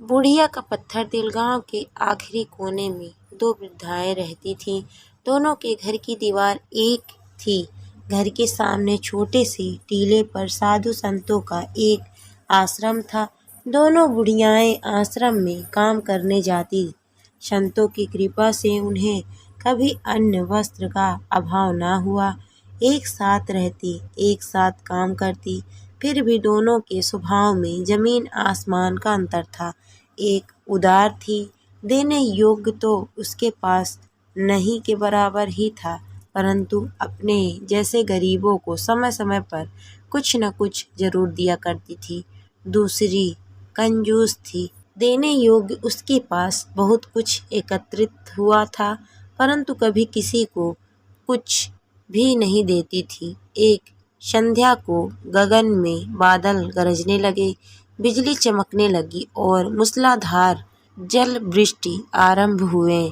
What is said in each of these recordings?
बुढ़िया का पत्थर दिल गांव के आखिरी कोने में दो वृद्धाएं रहती थीं। दोनों के घर की दीवार एक थी। घर के सामने छोटे से टीले पर साधु संतों का एक आश्रम था। दोनों बुढ़ियाएं आश्रम में काम करने जाती। संतों की कृपा से उन्हें कभी अन्न वस्त्र का अभाव न हुआ। एक साथ रहती, एक साथ काम करती, फिर भी दोनों के स्वभाव में जमीन आसमान का अंतर था। एक उदार थी, देने योग्य तो उसके पास नहीं के बराबर ही था, परंतु अपने जैसे गरीबों को समय समय पर कुछ न कुछ जरूर दिया करती थी। दूसरी कंजूस थी, देने योग्य उसके पास बहुत कुछ एकत्रित हुआ था, परंतु कभी किसी को कुछ भी नहीं देती थी। एक संध्या को गगन में बादल गरजने लगे, बिजली चमकने लगी और मूसलाधार जल वृष्टि आरंभ हुए।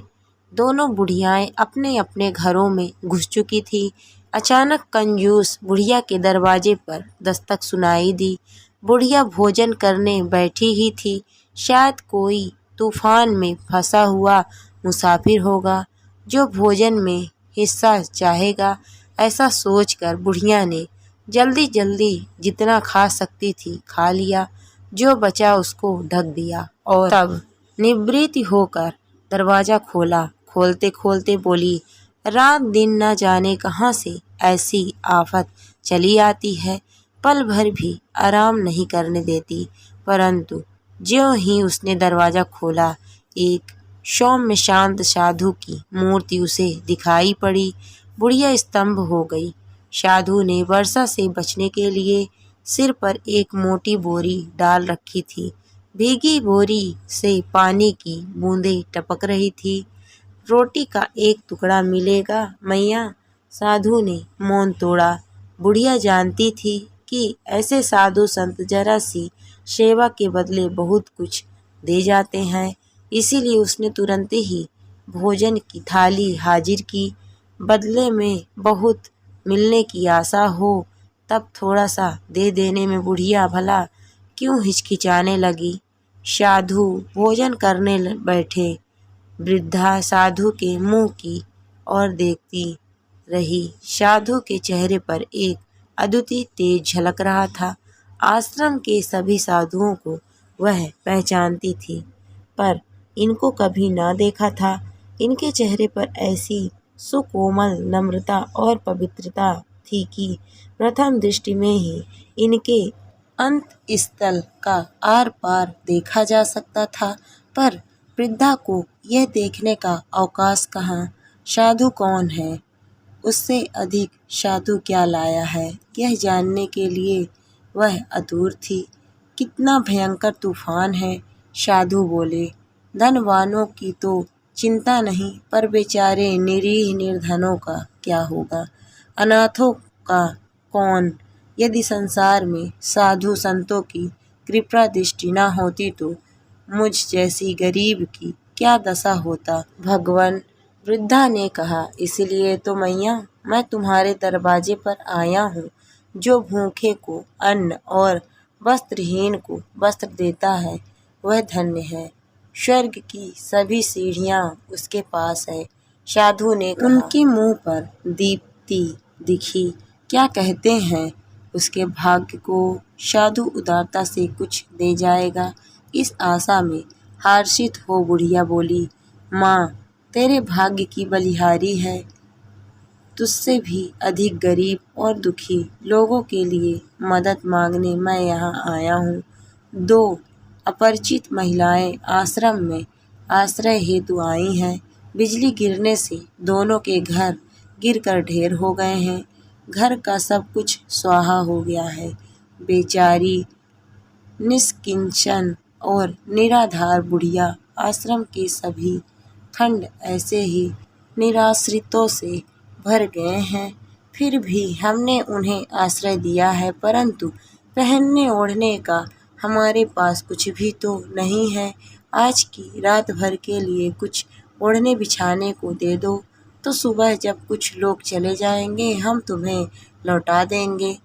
दोनों बुढ़ियाएं अपने अपने घरों में घुस चुकी थी। अचानक कंजूस बुढ़िया के दरवाजे पर दस्तक सुनाई दी। बुढ़िया भोजन करने बैठी ही थी। शायद कोई तूफान में फंसा हुआ मुसाफिर होगा जो भोजन में हिस्सा चाहेगा। ऐसा सोचकर बुढ़िया ने जल्दी जल्दी जितना खा सकती थी खा लिया, जो बचा उसको ढक दिया और तब निवृत्त होकर दरवाजा खोला। खोलते खोलते बोली, रात दिन न जाने कहाँ से ऐसी आफत चली आती है, पल भर भी आराम नहीं करने देती। परंतु ज्यों ही उसने दरवाजा खोला, एक सौम्य शांत साधु की मूर्ति उसे दिखाई पड़ी। बुढ़िया स्तंभ हो गई। साधु ने वर्षा से बचने के लिए सिर पर एक मोटी बोरी डाल रखी थी। भीगी बोरी से पानी की बूंदें टपक रही थी। रोटी का एक टुकड़ा मिलेगा मैया? साधु ने मौन तोड़ा। बुढ़िया जानती थी कि ऐसे साधु संत जरा सी सेवा के बदले बहुत कुछ दे जाते हैं, इसीलिए उसने तुरंत ही भोजन की थाली हाजिर की। बदले में बहुत मिलने की आशा हो तब थोड़ा सा दे देने में बुढ़िया भला क्यों हिचकिचाने लगी। साधु भोजन करने बैठे। वृद्धा साधु के मुंह की ओर देखती रही। साधु के चेहरे पर एक अद्वितीय तेज झलक रहा था। आश्रम के सभी साधुओं को वह पहचानती थी, पर इनको कभी ना देखा था। इनके चेहरे पर ऐसी सुकोमल नम्रता और पवित्रता थी कि प्रथम दृष्टि में ही इनके अंत स्थल का आर पार देखा जा सकता था। पर वृद्धा को यह देखने का अवकाश कहाँ। साधु कौन है, उससे अधिक साधु क्या लाया है, यह जानने के लिए वह आतुर थी। कितना भयंकर तूफान है, साधु बोले। धनवानों की तो चिंता नहीं, पर बेचारे निरीह निर्धनों का क्या होगा, अनाथों का कौन। यदि संसार में साधु संतों की कृपा दृष्टि न होती तो मुझ जैसी गरीब की क्या दशा होता भगवान। वृद्धा ने कहा, इसलिए तो मैया मैं तुम्हारे दरवाजे पर आया हूँ। जो भूखे को अन्न और वस्त्रहीन को वस्त्र देता है वह धन्य है। स्वर्ग की सभी सीढ़ियाँ उसके पास है। साधु ने कहा। उनके मुंह पर दीप्ति दिखी। क्या कहते हैं उसके भाग्य को साधु उदारता से कुछ दे जाएगा, इस आशा में हर्षित हो बुढ़िया बोली, माँ तेरे भाग्य की बलिहारी है। तुझसे भी अधिक गरीब और दुखी लोगों के लिए मदद मांगने मैं यहाँ आया हूँ। दो अपरिचित महिलाएं आश्रम में आश्रय हेतु आई हैं। बिजली गिरने से दोनों के घर गिरकर ढेर हो गए हैं। घर का सब कुछ स्वाहा हो गया है। बेचारी निष्किंचन और निराधार बुढ़िया आश्रम के सभी खंड ऐसे ही निराश्रितों से भर गए हैं। फिर भी हमने उन्हें आश्रय दिया है, परंतु पहनने ओढ़ने का हमारे पास कुछ भी तो नहीं है। आज की रात भर के लिए कुछ ओढ़ने बिछाने को दे दो, तो सुबह जब कुछ लोग चले जाएंगे हम तुम्हें लौटा देंगे।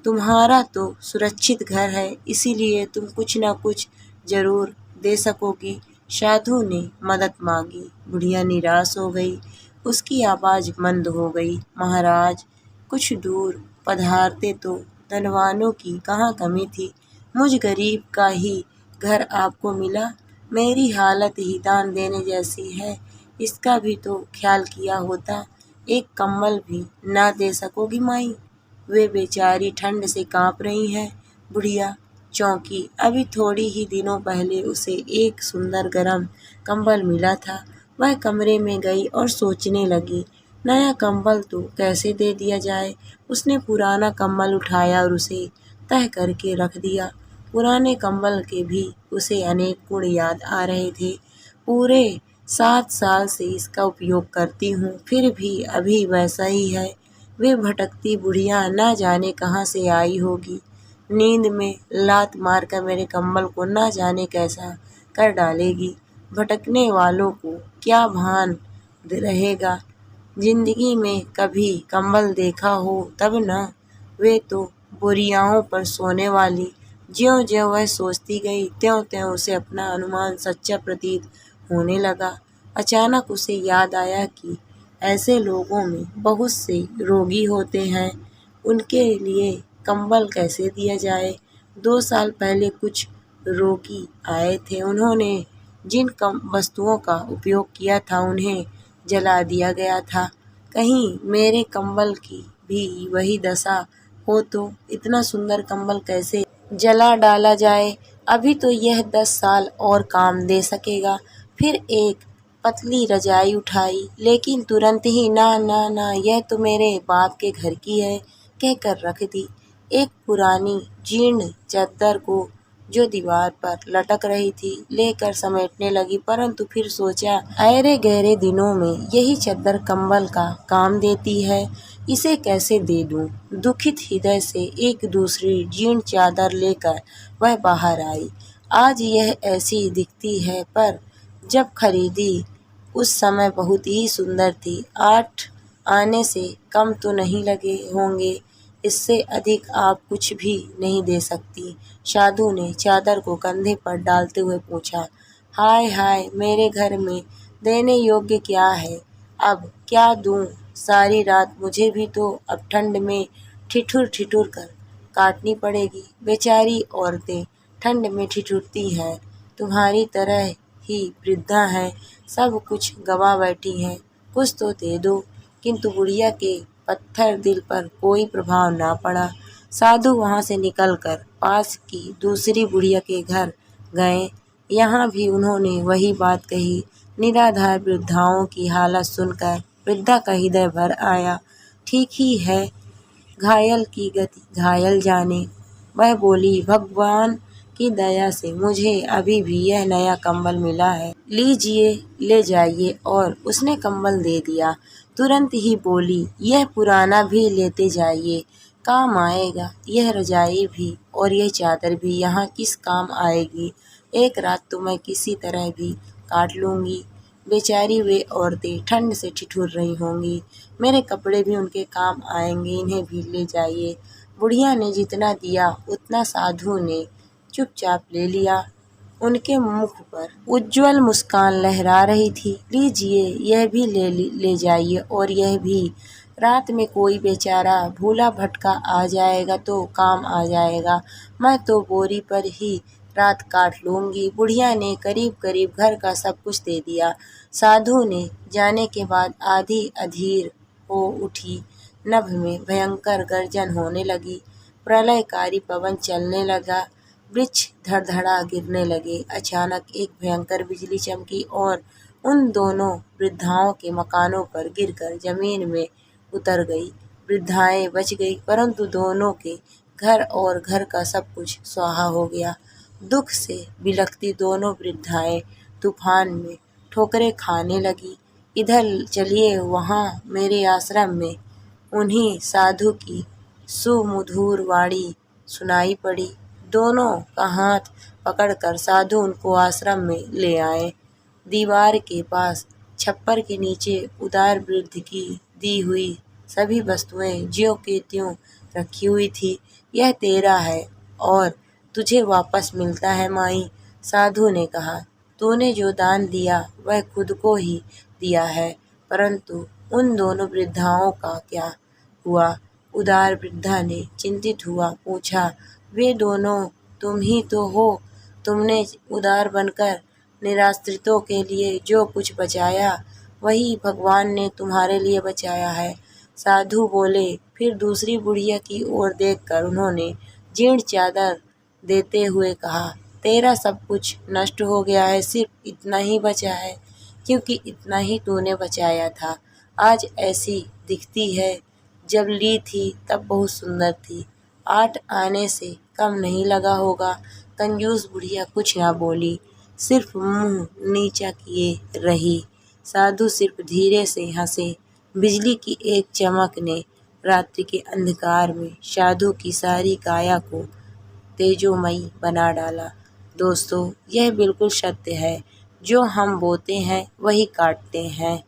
तुम्हारा तो सुरक्षित घर है, इसीलिए तुम कुछ ना कुछ जरूर दे सकोगी? साधु ने मदद मांगी। बुढ़िया निराश हो गई। उसकी आवाज मंद हो गई। महाराज, कुछ दूर पधारते तो धनवानों की कहाँ कमी थी। मुझ गरीब का ही घर आपको मिला। मेरी हालत ही दान देने जैसी है। इसका भी तो ख्याल किया होता। एक कंबल भी ना दे सकोगी माई? वे बेचारी ठंड से कांप रही हैं। बुढ़िया चौंकी। अभी थोड़ी ही दिनों पहले उसे एक सुंदर गरम कंबल मिला था। वह कमरे में गई और सोचने लगी, नया कंबल तो कैसे दे दिया जाए। उसने पुराना कंबल उठाया और उसे तह करके रख दिया। पुराने कंबल के भी उसे अनेक गुण याद आ रहे थे। पूरे 7 साल से इसका उपयोग करती हूँ, फिर भी अभी वैसा ही है। वे भटकती बुढ़िया न जाने कहाँ से आई होगी। नींद में लात मारकर मेरे कंबल को न जाने कैसा कर डालेगी। भटकने वालों को क्या भान रहेगा। जिंदगी में कभी कंबल देखा हो तब न। वे तो बोरियाओं पर सोने वाली। ज्यों-ज्यों वह सोचती गई, त्यों-त्यों उसे अपना अनुमान सच्चा प्रतीत होने लगा। अचानक उसे याद आया कि ऐसे लोगों में बहुत से रोगी होते हैं। उनके लिए कंबल कैसे दिया जाए। 2 साल पहले कुछ रोगी आए थे। उन्होंने जिन वस्तुओं का उपयोग किया था उन्हें जला दिया गया था। कहीं मेरे कंबल की भी वही दशा हो तो इतना सुंदर कंबल कैसे जला डाला जाए। अभी तो यह 10 साल और काम दे सकेगा। फिर एक पतली रजाई उठाई, लेकिन तुरंत ही ना ना ना, यह तो मेरे बाप के घर की है कहकर रख दी। एक पुरानी जीर्ण चद्दर को जो दीवार पर लटक रही थी लेकर समेटने लगी, परंतु फिर सोचा, ऐरे गहरे दिनों में यही चद्दर कंबल का काम देती है, इसे कैसे दे दूं। दुखित हृदय से एक दूसरी जीर्ण चादर लेकर वह बाहर आई। आज यह ऐसी दिखती है, पर जब खरीदी उस समय बहुत ही सुंदर थी। 8 आने से कम तो नहीं लगे होंगे। इससे अधिक आप कुछ भी नहीं दे सकती। साधु ने चादर को कंधे पर डालते हुए पूछा। हाय हाय, मेरे घर में देने योग्य क्या है। अब क्या दूं। सारी रात मुझे भी तो अब ठंड में ठिठुर ठिठुर कर काटनी पड़ेगी। बेचारी औरतें ठंड में ठिठुरती हैं। तुम्हारी तरह ही वृद्धा हैं, सब कुछ गवा बैठी हैं। कुछ तो दे दो। किंतु बुढ़िया के पत्थर दिल पर कोई प्रभाव ना पड़ा। साधु वहां से निकलकर पास की दूसरी बुढ़िया के घर गए। यहाँ भी उन्होंने वही बात कही। निराधार वृद्धाओं की हालत सुनकर वृद्धा का हृदय भर आया। ठीक ही है, घायल की गति घायल जाने। वह बोली, भगवान की दया से मुझे अभी भी यह नया कंबल मिला है। लीजिए, ले जाइए। और उसने कंबल दे दिया। तुरंत ही बोली, यह पुराना भी लेते जाइए, काम आएगा। यह रजाई भी और यह चादर भी यहाँ किस काम आएगी। एक रात तो मैं किसी तरह भी काट लूंगी। बेचारी वे औरतें ठंड से ठिठुर रही होंगी। मेरे कपड़े भी उनके काम आएंगे, इन्हें भी ले जाइए। बुढ़िया ने जितना दिया उतना साधु ने चुपचाप ले लिया। उनके मुख पर उज्ज्वल मुस्कान लहरा रही थी। लीजिए, यह भी ले जाइए और यह भी। रात में कोई बेचारा भूला भटका आ जाएगा तो काम आ जाएगा। मैं तो बोरी पर ही रात काट लूंगी। बुढ़िया ने करीब करीब घर का सब कुछ दे दिया। साधु ने जाने के बाद आधी अधीर हो उठी। नभ में भयंकर गर्जन होने लगी। प्रलयकारी पवन चलने लगा। वृक्ष धड़धड़ा गिरने लगे। अचानक एक भयंकर बिजली चमकी और उन दोनों वृद्धाओं के मकानों पर गिरकर जमीन में उतर गई। वृद्धाएं बच गई, परंतु दोनों के घर और घर का सब कुछ स्वाहा हो गया। दुख से बिलखती दोनों वृद्धाएं तूफान में ठोकरें खाने लगी। इधर चलिए, वहाँ मेरे आश्रम में। उन्हीं साधु की सुमधुर वाणी सुनाई पड़ी। दोनों का हाथ पकड़कर साधु उनको आश्रम में ले आए। दीवार के पास छप्पर के नीचे उदार वृद्ध की दी हुई सभी वस्तुएं ज्यों की त्यों रखी हुई थी। यह तेरा है और तुझे वापस मिलता है माई। साधु ने कहा, तूने जो दान दिया वह खुद को ही दिया है, परंतु उन दोनों वृद्धाओं का क्या हुआ? उदार वृद्धा ने चिंतित हुआ पूछा, वे दोनों तुम ही तो हो। तुमने उदार बनकर निराश्रितों के लिए जो कुछ बचाया वही भगवान ने तुम्हारे लिए बचाया है। साधु बोले। फिर दूसरी बुढ़िया की ओर देखकर उन्होंने जीर्ण चादर देते हुए कहा, तेरा सब कुछ नष्ट हो गया है, सिर्फ इतना ही बचा है, क्योंकि इतना ही तूने बचाया था। आज ऐसी दिखती है, जब ली थी तब बहुत सुंदर थी। 8 आने से कम नहीं लगा होगा। कंजूस बुढ़िया कुछ ना बोली, सिर्फ मुंह नीचा किए रही। साधु सिर्फ धीरे से हंसे। बिजली की एक चमक ने रात्रि के अंधकार में साधु की सारी काया को तेजोमयी बना डाला। दोस्तों, यह बिल्कुल सत्य है, जो हम बोते हैं वही काटते हैं।